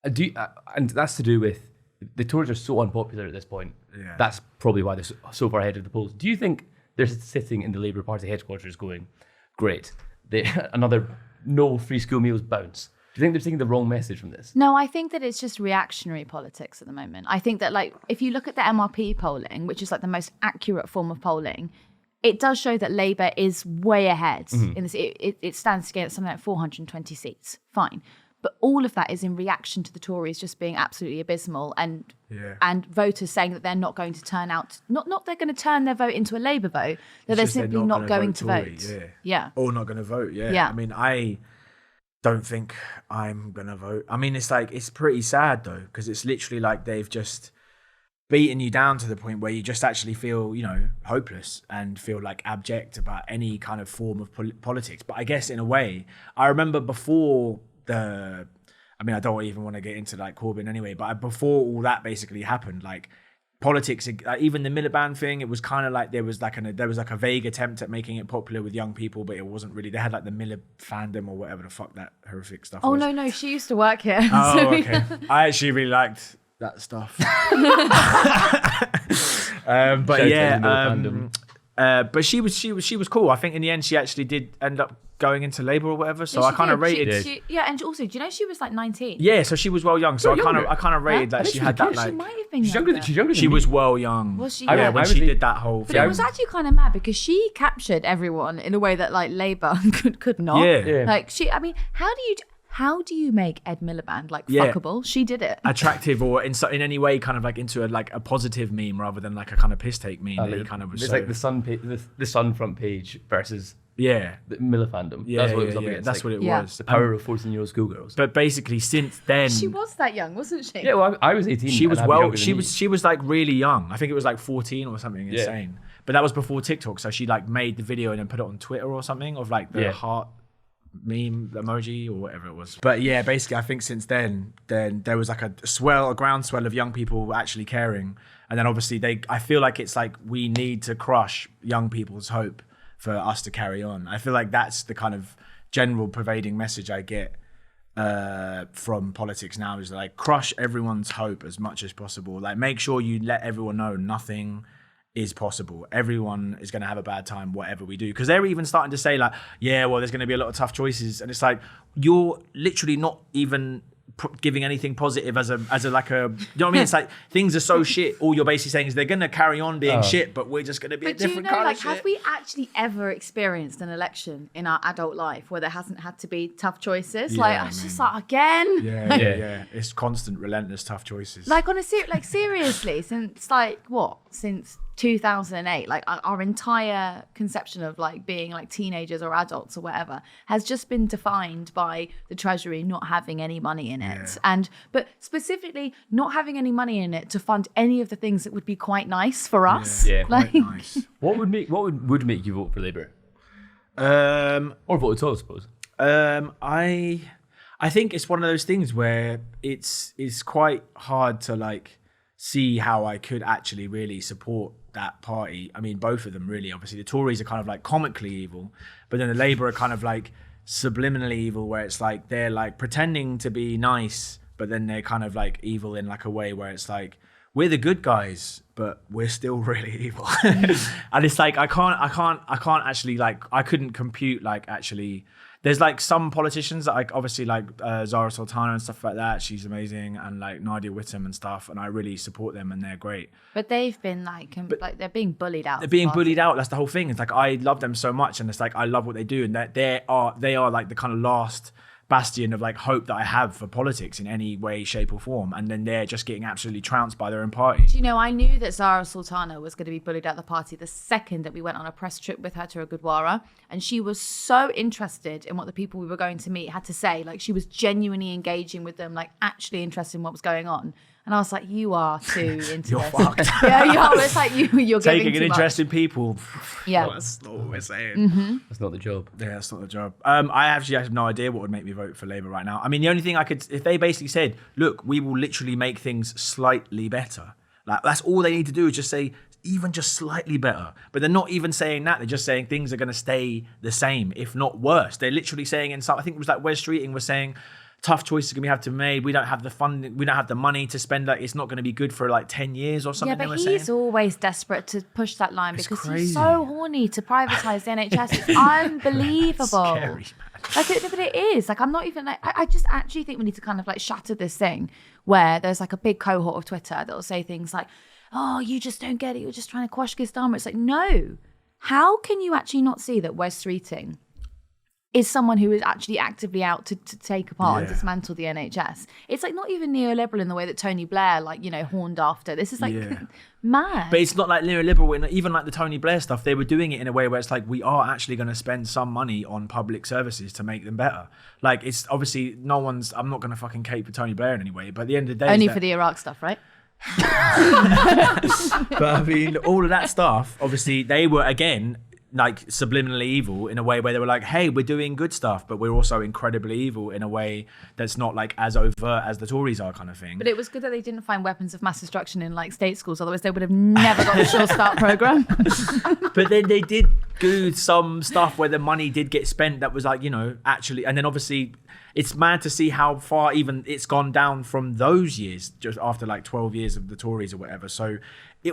And that's to do with the Tories are so unpopular at this point.
Yeah.
That's probably why they're so far ahead of the polls. Do you think they're sitting in the Labour Party headquarters going, great, another no free school meals bounce? you think they're taking the wrong message from this?
No, I think that it's just reactionary politics at the moment. I think that, like, if you look at the MRP polling, which is like the most accurate form of polling, it does show that Labour is way ahead in this. It stands to get something like 420 seats. Fine. But all of that is in reaction to the Tories just being absolutely abysmal and voters saying that they're not going to turn out, not they're going to turn their vote into a Labour vote, that they're simply not going to vote. Yeah.
Or not going to vote, yeah. I mean, I don't think I'm going to vote. I mean, it's like, it's pretty sad though, because it's literally like they've just beaten you down to the point where you just actually feel, you know, hopeless and feel like abject about any kind of form of politics. But I guess in a way, I remember before I don't even want to get into like Corbyn anyway, but before all that basically happened, like politics, like even the Miliband thing, it was kind of like there was like a vague attempt at making it popular with young people, but it wasn't really. They had like the Milib fandom or whatever the fuck that horrific stuff was.
Oh no, she used to work here.
Oh, so okay. I actually really liked that stuff. But she was cool. I think in the end she actually did end up going into Labour or whatever. So I kind of rated.
And also, do you know she was like 19?
Yeah, so she was well young. So I kind of rated that she had that like.
She might have been
younger. She's younger than
she
me.
was well young.
Was she?
Yeah, when she did that whole thing.
But it was actually kind of mad because she captured everyone in a way that like Labour could not.
Yeah.
Like I mean, how do you make Ed Miliband like fuckable? She did it.
Attractive or in any way kind of like into a positive meme rather than like a kind of piss take meme that he kind of was.
It's like the Sun front page versus the Miller fandom.
Yeah,
that's what it was up against.
That's what it was.
The power of 14-year-old schoolgirls.
But basically, since then,
she was that young, wasn't she?
Yeah, well, I was 18.
She was she was like really young. I think it was like 14 or something insane. But that was before TikTok, so she like made the video and then put it on Twitter or something of like the heart meme emoji or whatever it was. But yeah, basically I think since then there was like a groundswell of young people actually caring, and then obviously I feel like it's like we need to crush young people's hope for us to carry on. I feel like that's the kind of general pervading message I get from politics now, is like crush everyone's hope as much as possible. Like make sure you let everyone know nothing is possible. Everyone is going to have a bad time, whatever we do. Because they're even starting to say like, yeah, well, there's going to be a lot of tough choices. And it's like, you're literally not even giving anything positive as a like a, you know what I mean? It's like, things are so shit. All you're basically saying is they're going to carry on being shit, but we're just going to be a different kind of shit.
Have we actually ever experienced an election in our adult life where there hasn't had to be tough choices?
Yeah,
like, it's just like, again?
Yeah. It's constant, relentless, tough choices.
Like, on a seriously, since 2008, like our entire conception of like being like teenagers or adults or whatever has just been defined by the Treasury not having any money in it, but specifically not having any money in it to fund any of the things that would be quite nice for us.
Yeah,
like,
quite nice.
What would make you vote for Labour? Or vote at all, I suppose.
I think it's one of those things where it's quite hard to like see how I could actually really support that party. I mean, both of them really. Obviously, the Tories are kind of like comically evil, but then the Labour are kind of like subliminally evil, where it's like they're like pretending to be nice, but then they're kind of like evil in like a way where it's like we're the good guys, but we're still really evil. And it's like I can't actually like I couldn't compute like actually. There's like some politicians that like obviously like Zara Sultana and stuff like that. She's amazing, and like Nadia Whittome and stuff, and I really support them and they're great.
But they've been like they're being bullied out.
They're being bullied out. That's the whole thing. It's like I love them so much, and it's like I love what they do, and that they are like the kind of last bastion of like hope that I have for politics in any way, shape or form, and then they're just getting absolutely trounced by their own party.
Do you know, I knew that Zara Sultana was going to be bullied out of the party the second that we went on a press trip with her to a Gurdwara, and she was so interested in what the people we were going to meet had to say. Like she was genuinely engaging with them, like actually interested in what was going on. And I was like, you are too into
You're
this.
fucked.
Yeah, you are. It's like you're
taking an
too
interest
much.
in people.
Yeah.
Well, that's not what we're saying.
Mm-hmm.
That's not the job.
Yeah, that's not the job. I actually have no idea what would make me vote for Labour right now. I mean, the only thing I could, if they basically said, look, we will literally make things slightly better. Like that's all they need to do is just say, even just slightly better. But they're not even saying that. They're just saying things are going to stay the same, if not worse. They're literally saying in some, I think it was like Wes Streeting was saying, tough choices are going to have to be made. We don't have the funding. We don't have the money to spend. Like it's not going to be good for like 10 years or something.
Yeah, but he's always desperate to push that line because he's so horny to privatise the NHS. It's unbelievable.
Scary, man.
Like, but it is. Like, I'm not even like, I just actually think we need to kind of like shatter this thing where there's like a big cohort of Twitter that will say things like, oh, you just don't get it. You're just trying to quash Keir Starmer. It's like, no. How can you actually not see that Wes Streeting is someone who is actually actively out to take apart and dismantle the NHS? It's like not even neoliberal in the way that Tony Blair, like, you know, horned after. This is like mad.
But it's not like neoliberal. Even like the Tony Blair stuff, they were doing it in a way where it's like, we are actually going to spend some money on public services to make them better. Like, it's obviously I'm not going to fucking cape for Tony Blair in any way, but at the end of the day...
Only for the Iraq stuff, right?
But I mean, all of that stuff, obviously they were, again, like subliminally evil in a way where they were like, hey, we're doing good stuff, but we're also incredibly evil in a way that's not like as overt as the Tories are, kind of thing.
But it was good that they didn't find weapons of mass destruction in like state schools, otherwise they would have never got the Sure Start programme.
But then they did do some stuff where the money did get spent that was like, you know, actually, and then obviously it's mad to see how far even it's gone down from those years, just after like 12 years of the Tories or whatever. So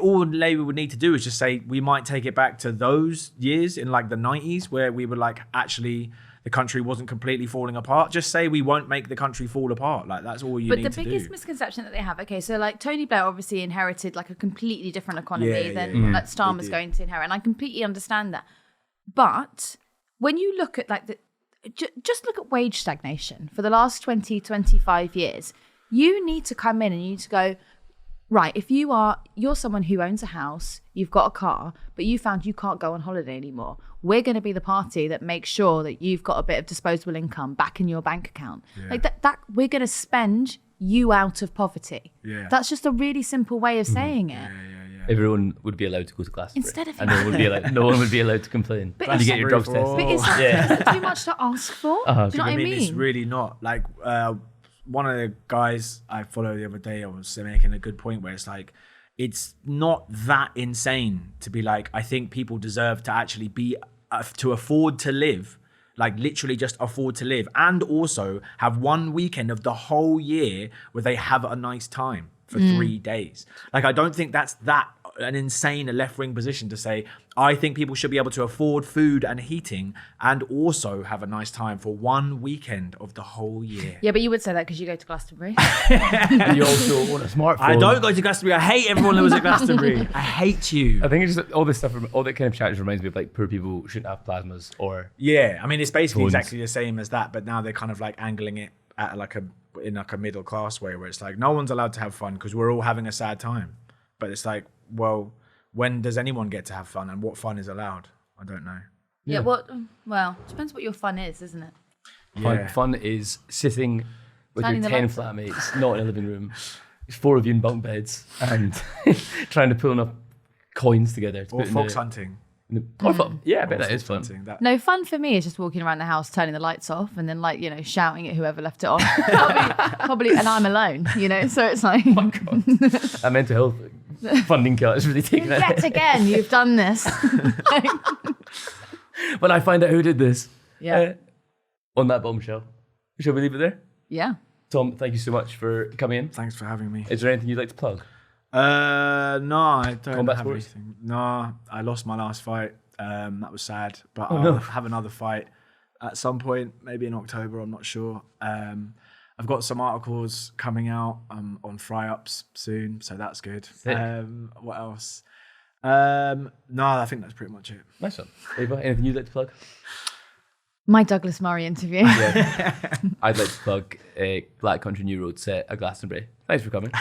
all Labour would need to do is just say, we might take it back to those years in like the 90s where we were like, actually, the country wasn't completely falling apart. Just say we won't make the country fall apart. Like, that's all you need to do.
But the biggest misconception that they have, okay, so like Tony Blair obviously inherited like a completely different economy than like Starmer's going to inherit. And I completely understand that. But when you look at like just look at wage stagnation for the last 20, 25 years, you need to come in and you need to go, right, if you're someone who owns a house, you've got a car, but you found you can't go on holiday anymore, we're going to be the party that makes sure that you've got a bit of disposable income back in your bank account. Like that we're going to spend you out of poverty. That's just a really simple way of saying it.
Everyone would be allowed to go to Glastonbury.
Instead of
and no one would be allowed to complain.
But
and you get your drugs tested.
But is that too much to ask for? Do you know what I mean?
It's really not. Like, one of the guys I followed the other day, I was making a good point where it's like, it's not that insane to be like, I think people deserve to actually be, to afford to live, like literally just afford to live, and also have one weekend of the whole year where they have a nice time for 3 days. Like, I don't think that's an insane left-wing position to say, I think people should be able to afford food and heating and also have a nice time for one weekend of the whole year.
Yeah, but you would say that because you go to Glastonbury.
And you also want a smartphone.
I don't go to Glastonbury. I hate everyone that was at Glastonbury. I hate you.
I think it's just all this stuff, all that kind of chat just reminds me of like poor people shouldn't have plasmas or...
Yeah, I mean, it's basically
phones.
exactly the same as that, but now they're kind of like angling it at like in a middle class way where it's like, no one's allowed to have fun because we're all having a sad time. But it's like, well, when does anyone get to have fun and what fun is allowed? I don't know.
Yeah, well, it depends what your fun is, isn't it?
Fun is sitting with
Turning
your
the
10
lights on.
flatmates, not in a living room. There's 4 of you in bunk beds and trying to pull enough coins together. To
Or fox hunting.
Yeah, I bet that is fun.
No, fun for me is just walking around the house, turning the lights off, and then like, you know, shouting at whoever left it on. probably, and I'm alone, you know. So it's like,
Oh my God. That mental health funding cut is really taking it.
yet again, you've done this.
When I find out who did this,
Yeah.
On that bombshell, shall we leave it there?
Yeah.
Tom, thank you so much for coming in.
Thanks for having me.
Is there anything you'd like to plug?
No, I don't
Combat
have
sports?
anything. No, I lost my last fight. That was sad, but
Oh,
I'll
no.
have another fight at some point, maybe in October. I'm not sure. I've got some articles coming out on fry-ups soon, so that's good.
Sick.
What else? No, I think that's pretty much it.
Nice one. Ava, anything you'd like to plug?
My Douglas Murray interview.
Yeah. I'd like to plug Black Country New Road set at Glastonbury. Thanks for coming.